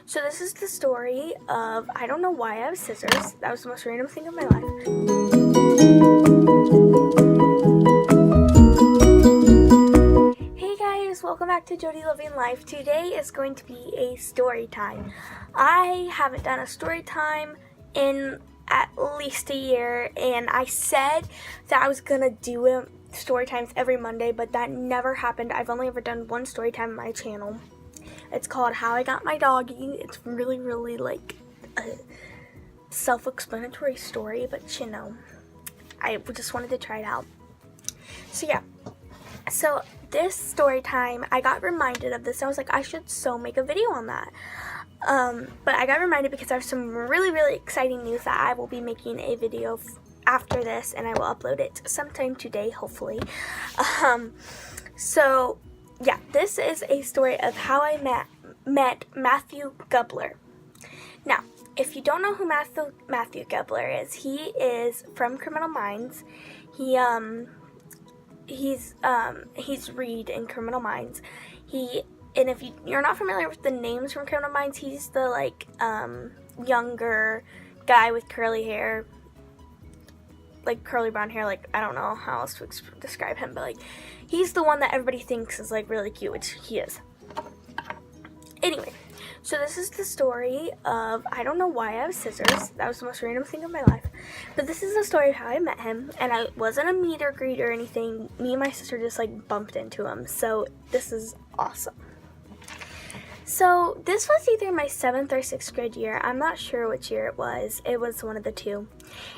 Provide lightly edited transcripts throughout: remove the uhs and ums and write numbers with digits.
So this is the story of, I don't know why I have scissors. That was the most random thing of my life. Hey guys, welcome back to Jody Living Life. Today is going to be a story time. I haven't done a story time in at least a year, and I said that I was gonna do it story times every Monday, but that never happened. I've only ever done one story time on my channel. It's called How I Got My Doggy. It's really like a self-explanatory story, but you know, I just wanted to try it out. So yeah, so this story time, I got reminded of this. I was like, I should so make a video on that. But I got reminded because I have some really exciting news that I will be making a video after this, and I will upload it sometime today, hopefully. So yeah, this is a story of how I met Matthew GUBLER. Now, if you don't know who Matthew GUBLER is, he is from Criminal Minds. He's Reed in Criminal Minds. And if you're not familiar with the names from Criminal Minds, he's the younger guy with curly hair, like curly brown hair. Like, I don't know how else to describe him, but like, he's the one that everybody thinks is like really cute, which he is. Anyway, so this is the story of, I don't know why I have scissors. That was the most random thing of my life. But this is the story of how I met him, and I wasn't a meet or greet or anything. Me and my sister just like bumped into him. So this is awesome. So this was either my 7th or 6th grade year. I'm not sure which year it was. It was one of the two.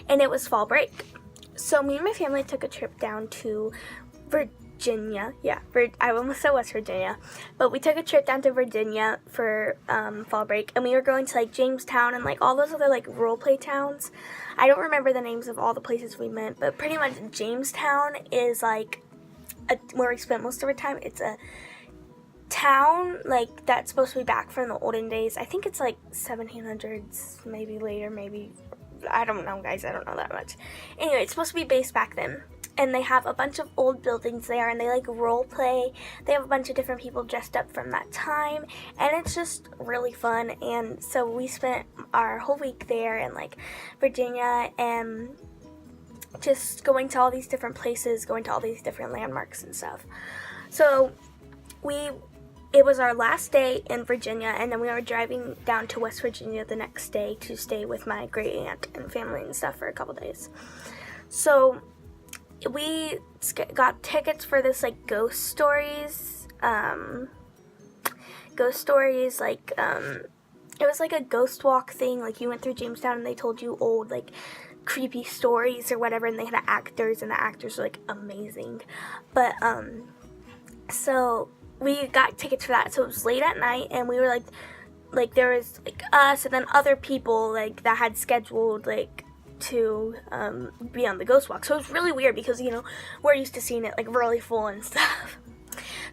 And it was fall break. So me and my family took a trip down to Virginia. Yeah, I almost said West Virginia. But we took a trip down to Virginia for fall break. And we were going to like Jamestown and like all those other like role play towns. I don't remember the names of all the places we went. But pretty much Jamestown is like where we spent most of our time. It's a town like that's supposed to be back from the olden days. I think it's like 1700s, maybe later, maybe, I don't know guys, I don't know that much. Anyway, it's supposed to be based back then, and they have a bunch of old buildings there, and they like role play. They have a bunch of different people dressed up from that time, and it's just really fun. And so we spent our whole week there in like Virginia, and just going to all these different places, going to all these different landmarks and stuff. So it was our last day in Virginia, and then we were driving down to West Virginia the next day to stay with my great aunt and family and stuff for a couple days. So we got tickets for this like ghost stories, it was like a ghost walk thing. Like, you went through Jamestown and they told you old like creepy stories or whatever, and they had actors, and the actors were like amazing. But so we got tickets for that. So it was late at night, and we were like there was like us and then other people like that had scheduled like to be on the ghost walk. So it was really weird because, you know, we're used to seeing it like really full and stuff.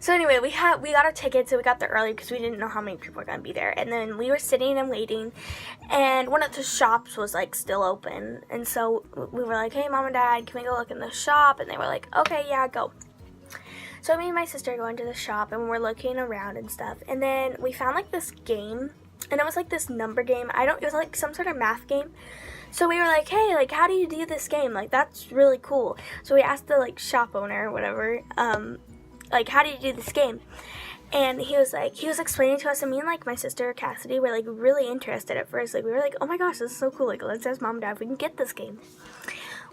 So anyway, we got our tickets, so we got there early because we didn't know how many people were gonna be there. And then we were sitting and waiting, and one of the shops was like still open, and so we were like, hey mom and dad, can we go look in the shop? And they were like, okay, yeah, go. So me and my sister go into the shop, and we're looking around and stuff, and then we found like this game, and it was like this number game. It was like some sort of math game. So we were like, hey, like, how do you do this game? Like, that's really cool. So we asked the like shop owner or whatever, like, how do you do this game? And he was explaining to us, and me and like my sister Cassidy were like really interested at first. Like, we were like, oh my gosh, this is so cool. Like, let's ask mom and dad if we can get this game.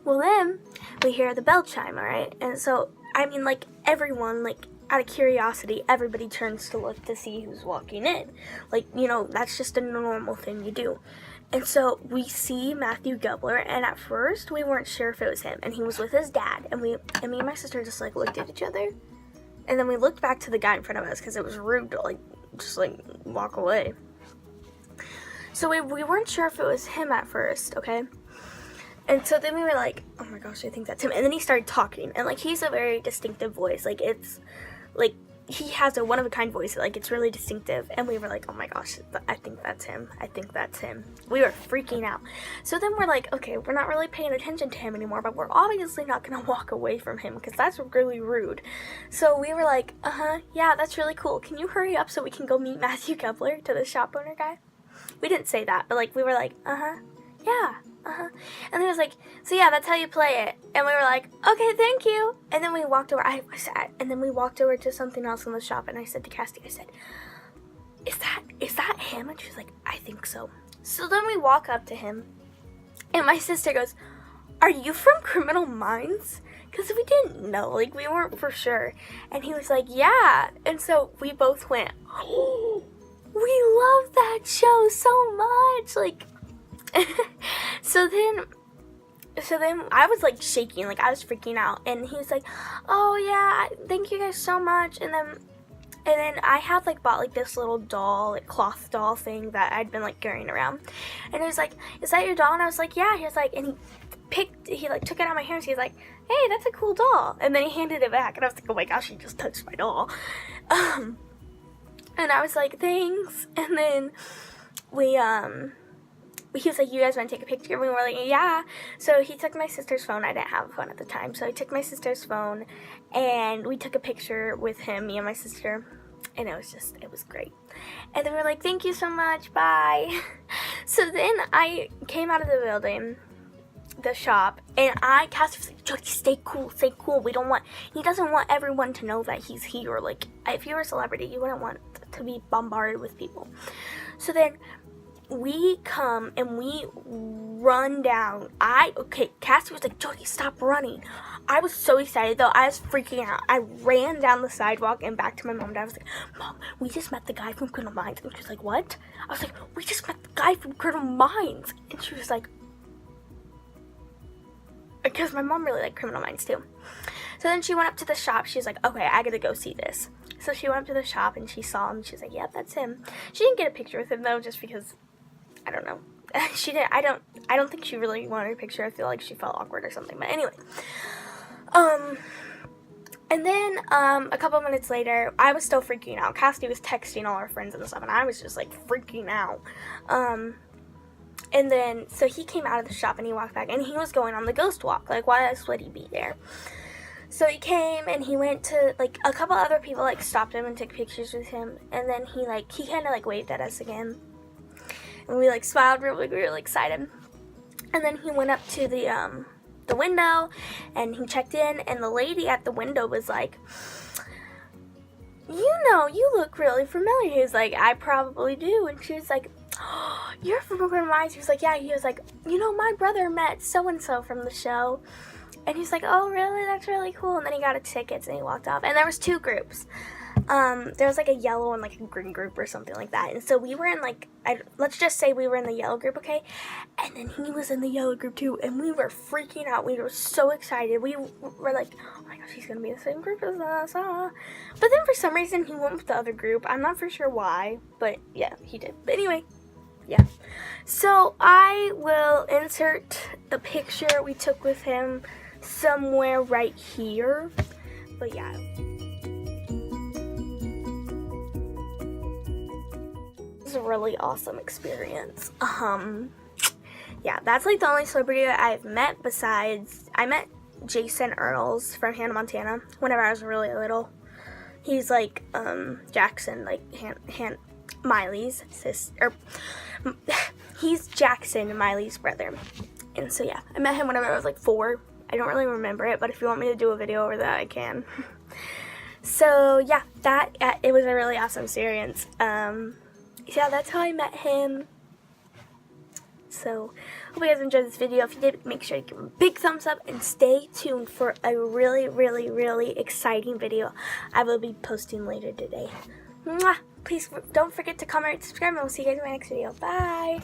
Well, then we hear the bell chime, all right? And so, I mean, like, everyone, like, out of curiosity, everybody turns to look to see who's walking in. Like, you know, that's just a normal thing you do. And so we see Matthew GUBLER, and at first we weren't sure if it was him, and he was with his dad, and me and my sister just like looked at each other, and then we looked back to the guy in front of us because it was rude to like just like walk away. So we weren't sure if it was him at first, okay? And so then we were like, oh my gosh, I think that's him. And then he started talking, and like, he's a very distinctive voice. Like, it's like, he has a one-of-a-kind voice. Like, it's really distinctive. And we were like, oh my gosh, I think that's him. I think that's him. We were freaking out. So then we're like, okay, we're not really paying attention to him anymore, but we're obviously not going to walk away from him because that's really rude. So we were like, yeah, that's really cool. Can you hurry up so we can go meet Matthew GUBLER, to the shop owner guy? We didn't say that, but like we were like, yeah, and he was like, so yeah, that's how you play it. And we were like, okay, thank you. And then we walked over. And then we walked over to something else in the shop, and I said to Cassie, I said, is that him? And she was like, I think so. So then we walk up to him, and my sister goes, are you from Criminal Minds? Because we didn't know, like we weren't for sure. And he was like, yeah. And so we both went, oh, we love that show so much. Like, so then I was like shaking, like I was freaking out. And he was like, oh yeah, thank you guys so much. And then I had like bought like this little doll, like cloth doll thing that I'd been like carrying around. And he was like, is that your doll? And I was like, yeah. He was like, and he like took it out of my hands. He was like, hey, that's a cool doll. And then he handed it back, and I was like, oh my gosh, he just touched my doll. And I was like, thanks. And then he was like, you guys want to take a picture? And we were like, yeah. So he took my sister's phone. I didn't have a phone at the time. So he took my sister's phone, and we took a picture with him, me and my sister. And it was great. And then we were like, thank you so much. Bye. So then I came out of the building, the shop, and Cassie was like, Jody, stay cool. He doesn't want everyone to know that he's here. Like, if you were a celebrity, you wouldn't want to be bombarded with people. So then we come and we run down. Cassie was like, Jody, stop running. I was so excited though. I was freaking out. I ran down the sidewalk and back to my mom and dad. I was like, Mom, we just met the guy from Criminal Minds. And she was like, what? I was like, we just met the guy from Criminal Minds. And she was like, because my mom really liked Criminal Minds too. So then she went up to the shop. She was like, okay, I gotta go see this. So she went up to the shop and she saw him. She was like, yep, that's him. She didn't get a picture with him though, just because, I don't know. She didn't. I don't think she really wanted a picture. I feel like she felt awkward or something. But anyway, and then a couple minutes later, I was still freaking out. Cassie was texting all our friends and stuff, and I was just like freaking out. And then so he came out of the shop and he walked back, and he was going on the ghost walk. Like, why else would he be there? So he came and he went to, like, a couple other people like stopped him and took pictures with him, and then he kind of like waved at us again. And we like smiled real big, we were really excited. And then he went up to the window and he checked in, and the lady at the window was like, you look really familiar. He was like, I probably do. And she was like, oh, you're from Criminal Minds. He was like, yeah. He was like, my brother met so-and-so from the show. And he's like, oh, really? That's really cool. And then he got his tickets and he walked off. And there was two groups. There was like a yellow and like a green group or something like that. And so we were in like, let's just say we were in the yellow group, okay? And then he was in the yellow group too. And we were freaking out. We were so excited. We were like, oh my gosh, he's going to be in the same group as us. But then for some reason he went with the other group. I'm not for sure why, but yeah, he did. But anyway, yeah. So I will insert the picture we took with him somewhere right here. But yeah. A really awesome experience. Yeah, that's like the only celebrity I've met besides, I met Jason Earls from Hannah Montana whenever I was really little. He's like Jackson, like Miley's sister. He's Jackson, Miley's brother. And so yeah, I met him whenever I was like 4. I don't really remember it, but if you want me to do a video over that, I can. So yeah, it was a really awesome experience. Yeah, that's how I met him. So, hope you guys enjoyed this video. If you did, make sure to give it a big thumbs up and stay tuned for a really, really, really exciting video I will be posting later today. Mwah! Please don't forget to comment, subscribe, and we'll see you guys in my next video. Bye!